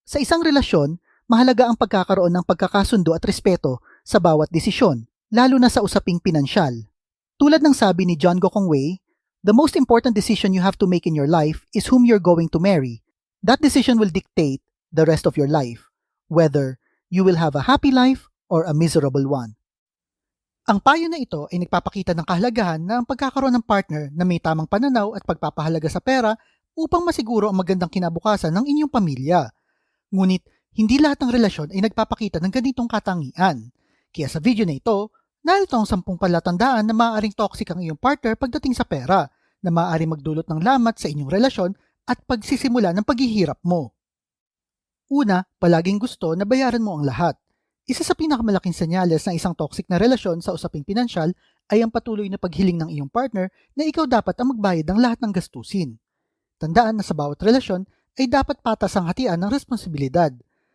Sa isang relasyon, mahalaga ang pagkakaroon ng pagkakasundo at respeto sa bawat desisyon, lalo na sa usaping pinansyal. Tulad ng sabi ni John Gokongwei, "The most important decision you have to make in your life is whom you're going to marry. That decision will dictate the rest of your life, whether you will have a happy life or a miserable one." Ang payo na ito ay nagpapakita ng kahalagahan ng pagkakaroon ng partner na may tamang pananaw at pagpapahalaga sa pera upang masiguro ang magandang kinabukasan ng inyong pamilya. Ngunit, hindi lahat ng relasyon ay nagpapakita ng ganitong katangian. Kaya sa video na ito, narito ang 10 palatandaan na maaaring toxic ang iyong partner pagdating sa pera, na maaaring magdulot ng lamat sa inyong relasyon at pagsisimula ng paghihirap mo. Una, palaging gusto na bayaran mo ang lahat. Isa sa pinakamalaking senyales ng isang toxic na relasyon sa usaping pinansyal ay ang patuloy na paghiling ng iyong partner na ikaw dapat ang magbayad ng lahat ng gastusin. Tandaan na sa bawat relasyon ay dapat patas ang hatian ng responsibilidad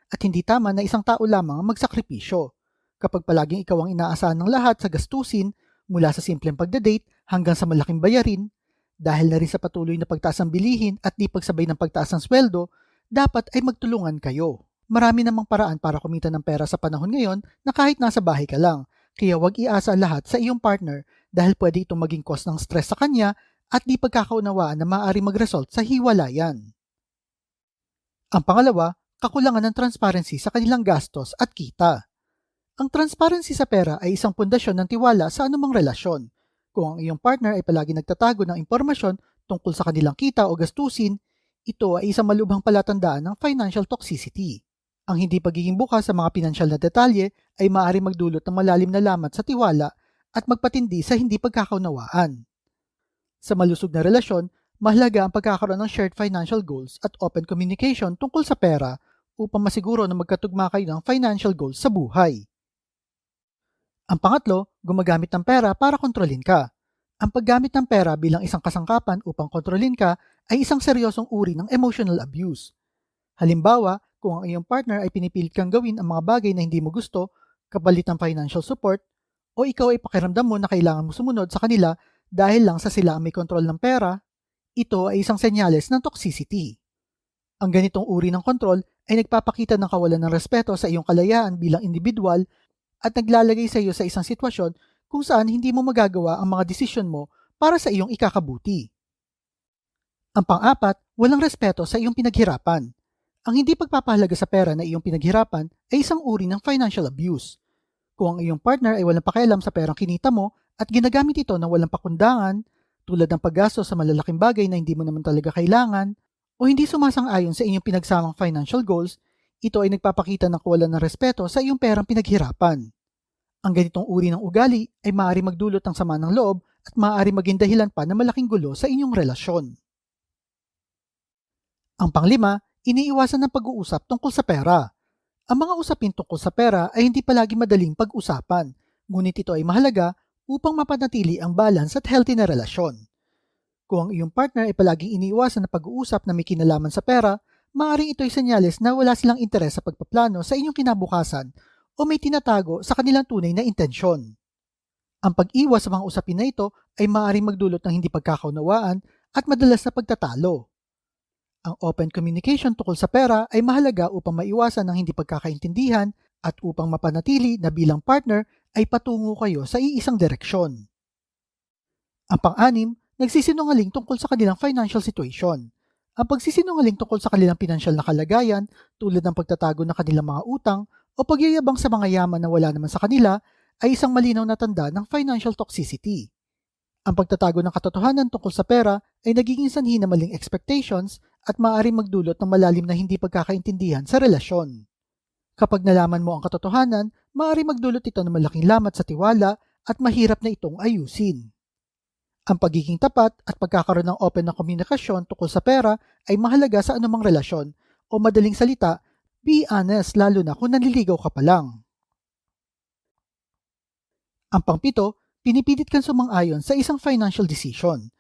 at hindi tama na isang tao lamang ang magsakripisyo. Kapag palaging ikaw ang inaasahan ng lahat sa gastusin, mula sa simpleng pagdadate hanggang sa malaking bayarin, dahil na rin sa patuloy na pagtaas ng bilihin at di pagsabay ng pagtaas ng sweldo, dapat ay magtulungan kayo. Marami namang paraan para kumita ng pera sa panahon ngayon na kahit nasa bahay ka lang, kaya huwag iasa lahat sa iyong partner dahil pwede itong maging cause ng stress sa kanya at di pagkakaunawaan na maaari mag-result sa hiwalayan. Ang pangalawa, kakulangan ng transparency sa kanilang gastos at kita. Ang transparency sa pera ay isang pundasyon ng tiwala sa anumang relasyon. Kung ang iyong partner ay palagi nagtatago ng impormasyon tungkol sa kanilang kita o gastusin, ito ay isang malubhang palatandaan ng financial toxicity. Ang hindi pagiging bukas sa mga pinansyal na detalye ay maaaring magdulot ng malalim na lamat sa tiwala at magpatindi sa hindi pagkakaunawaan. Sa malusog na relasyon, mahalaga ang pagkakaroon ng shared financial goals at open communication tungkol sa pera upang masiguro na magkatugma kayo ng financial goals sa buhay. Ang pangatlo, gumagamit ng pera para kontrolin ka. Ang paggamit ng pera bilang isang kasangkapan upang kontrolin ka ay isang seryosong uri ng emotional abuse. Halimbawa, kung ang iyong partner ay pinipilit kang gawin ang mga bagay na hindi mo gusto, kapalit ng financial support, o ikaw ay pakiramdam mo na kailangan mo sumunod sa kanila dahil lang sa sila ang may kontrol ng pera, ito ay isang senyales ng toxicity. Ang ganitong uri ng kontrol ay nagpapakita ng kawalan ng respeto sa iyong kalayaan bilang individual at naglalagay sa iyo sa isang sitwasyon kung saan hindi mo magagawa ang mga desisyon mo para sa iyong ikakabuti. Ang pang-apat, walang respeto sa iyong pinaghirapan. Ang hindi pagpapahalaga sa pera na iyong pinaghirapan ay isang uri ng financial abuse. Kung ang iyong partner ay walang pakialam sa perang kinita mo at ginagamit ito ng walang pakundangan, tulad ng paggasto sa malalaking bagay na hindi mo naman talaga kailangan, o hindi sumasang-ayon sa inyong pinagsamang financial goals, ito ay nagpapakita ng kawalan ng respeto sa iyong perang pinaghirapan. Ang ganitong uri ng ugali ay maaari magdulot ng sama ng loob at maaari maging dahilan pa ng malaking gulo sa inyong relasyon. Ang panglima, iniiwasan ng pag-uusap tungkol sa pera. Ang mga usapin tungkol sa pera ay hindi palagi madaling pag-usapan, ngunit ito ay mahalaga upang mapanatili ang balance at healthy na relasyon. Kung ang iyong partner ay palaging iniiwasan na pag-uusap na may kinalaman sa pera, maaaring ito ay senyales na wala silang interes sa pagpaplano sa inyong kinabukasan o may tinatago sa kanilang tunay na intensyon. Ang pag-iwas sa mga usapin na ito ay maaaring magdulot ng hindi pagkakaunawaan at madalas na pagtatalo. Ang open communication tungkol sa pera ay mahalaga upang maiwasan ang hindi pagkakaintindihan at upang mapanatili na bilang partner ay patungo kayo sa iisang direksyon. Ang pang-anim, nagsisinungaling tungkol sa kanilang financial situation. Ang pagsisinungaling tungkol sa kanilang pinansyal na kalagayan, tulad ng pagtatago ng kanilang mga utang o pagyayabang sa mga yaman na wala naman sa kanila, ay isang malinaw na tanda ng financial toxicity. Ang pagtatago ng katotohanan tungkol sa pera ay nagiging sanhi ng maling expectations at maaaring magdulot ng malalim na hindi pagkakaintindihan sa relasyon. Kapag nalaman mo ang katotohanan, maaaring magdulot ito ng malaking lamat sa tiwala at mahirap na itong ayusin. Ang pagiging tapat at pagkakaroon ng open na komunikasyon tungkol sa pera ay mahalaga sa anumang relasyon, o madaling salita, be honest lalo na kung nanliligaw ka pa lang. Ang pangpito, pinipilit kang sumang-ayon sa isang financial decision.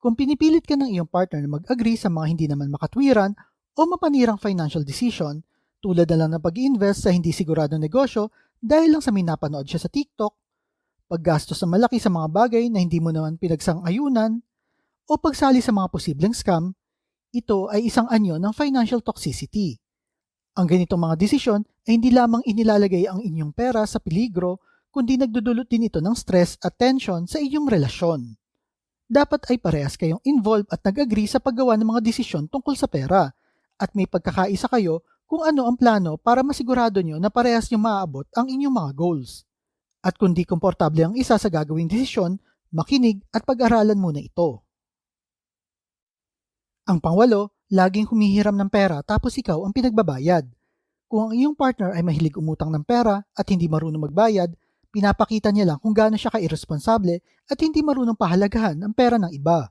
Kung pinipilit ka ng iyong partner na mag-agree sa mga hindi naman makatwiran o mapanirang financial decision, tulad na lang ng pag-i-invest sa hindi siguradong negosyo dahil lang sa may napanood siya sa TikTok, paggastos na malaki sa mga bagay na hindi mo naman pinagsang-ayunan, o pagsali sa mga posibleng scam, ito ay isang anyo ng financial toxicity. Ang ganitong mga desisyon ay hindi lamang inilalagay ang inyong pera sa peligro, kundi nagdudulot din ito ng stress at tension sa inyong relasyon. Dapat ay parehas kayong involved at nag-agree sa paggawa ng mga desisyon tungkol sa pera at may pagkakaisa kayo kung ano ang plano para masigurado nyo na parehas nyo maaabot ang inyong mga goals. At kung di komportable ang isa sa gagawing desisyon, makinig at pag-aralan muna ito. Ang pangwalo, laging humihiram ng pera tapos ikaw ang pinagbabayad. Kung ang iyong partner ay mahilig umutang ng pera at hindi marunong magbayad, pinapakita niya lang kung gaano siya ka-irresponsable at hindi marunong pahalagahan ang pera ng iba.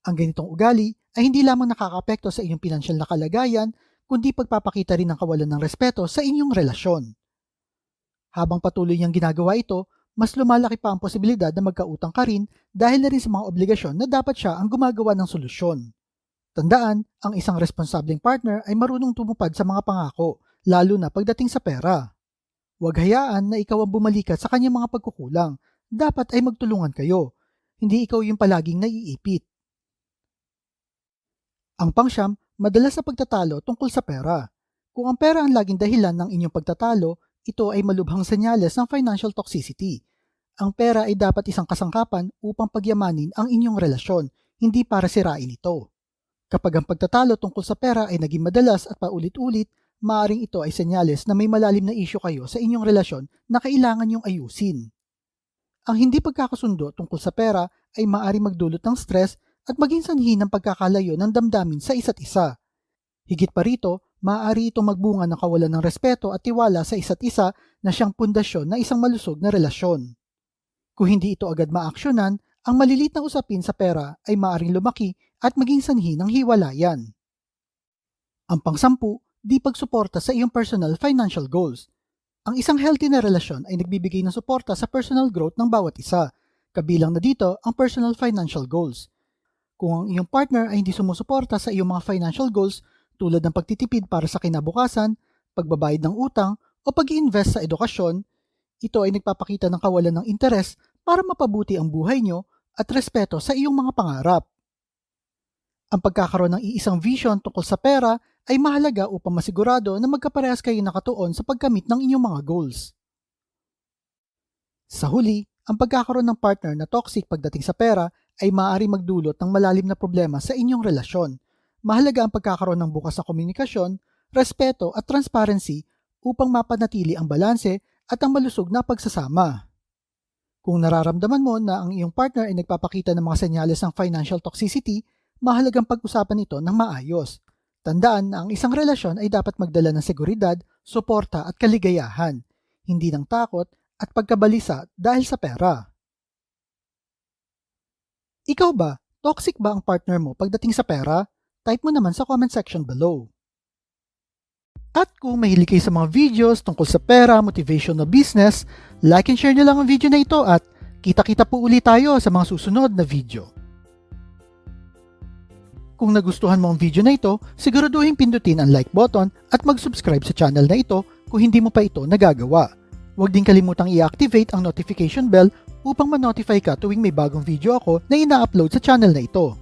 Ang ganitong ugali ay hindi lamang nakakaapekto sa inyong pinansyal na kalagayan, kundi pagpapakita rin ng kawalan ng respeto sa inyong relasyon. Habang patuloy niyang ginagawa ito, mas lumalaki pa ang posibilidad na magkautang ka rin dahil na rin sa mga obligasyon na dapat siya ang gumagawa ng solusyon. Tandaan, ang isang responsableng partner ay marunong tumupad sa mga pangako, lalo na pagdating sa pera. Huwag hayaan na ikaw ang bumalikat sa kanyang mga pagkukulang. Dapat ay magtulungan kayo. Hindi ikaw yung palaging naiipit. Ang pangsyam, madalas sa pagtatalo tungkol sa pera. Kung ang pera ang laging dahilan ng inyong pagtatalo, ito ay malubhang senyales ng financial toxicity. Ang pera ay dapat isang kasangkapan upang pagyamanin ang inyong relasyon, hindi para sirain ito. Kapag ang pagtatalo tungkol sa pera ay naging madalas at paulit-ulit, maaring ito ay senyales na may malalim na isyu kayo sa inyong relasyon na kailangan niyong ayusin. Ang hindi pagkakasundo tungkol sa pera ay maaring magdulot ng stress at maging sanhi ng pagkakalayo ng damdamin sa isa't isa. Higit pa rito, maaari itong magbunga ng kawalan ng respeto at tiwala sa isa't isa na siyang pundasyon ng isang malusog na relasyon. Kung hindi ito agad maaksyonan, ang malilit na usapin sa pera ay maaring lumaki at maging sanhi ng hiwalayan. Ang pangsampu, di pagsuporta sa iyong personal financial goals. Ang isang healthy na relasyon ay nagbibigay ng suporta sa personal growth ng bawat isa, kabilang na dito ang personal financial goals. Kung ang iyong partner ay hindi sumusuporta sa iyong mga financial goals tulad ng pagtitipid para sa kinabukasan, pagbabayad ng utang o pag-i-invest sa edukasyon, ito ay nagpapakita ng kawalan ng interes para mapabuti ang buhay nyo at respeto sa iyong mga pangarap. Ang pagkakaroon ng iisang vision tungkol sa pera ay mahalaga upang masigurado na magkaparehas kayo nakatuon sa pagkamit ng inyong mga goals. Sa huli, ang pagkakaroon ng partner na toxic pagdating sa pera ay maaari magdulot ng malalim na problema sa inyong relasyon. Mahalaga ang pagkakaroon ng bukas na komunikasyon, respeto at transparency upang mapanatili ang balanse at ang malusog na pagsasama. Kung nararamdaman mo na ang iyong partner ay nagpapakita ng mga senyales ng financial toxicity, mahalagang pag-usapan ito ng maayos. Tandaan na ang isang relasyon ay dapat magdala ng seguridad, suporta at kaligayahan, hindi ng takot at pagkabalisa dahil sa pera. Ikaw ba, toxic ba ang partner mo pagdating sa pera? Type mo naman sa comment section below. At kung mahilig kayo sa mga videos tungkol sa pera, motivation na business, like and share nyo lang ang video na ito at kita-kita po ulit tayo sa mga susunod na video. Kung nagustuhan mo ang video na ito, siguraduhin pindutin ang like button at mag-subscribe sa channel na ito kung hindi mo pa ito nagagawa. Huwag din kalimutang i-activate ang notification bell upang ma-notify ka tuwing may bagong video ako na ina-upload sa channel na ito.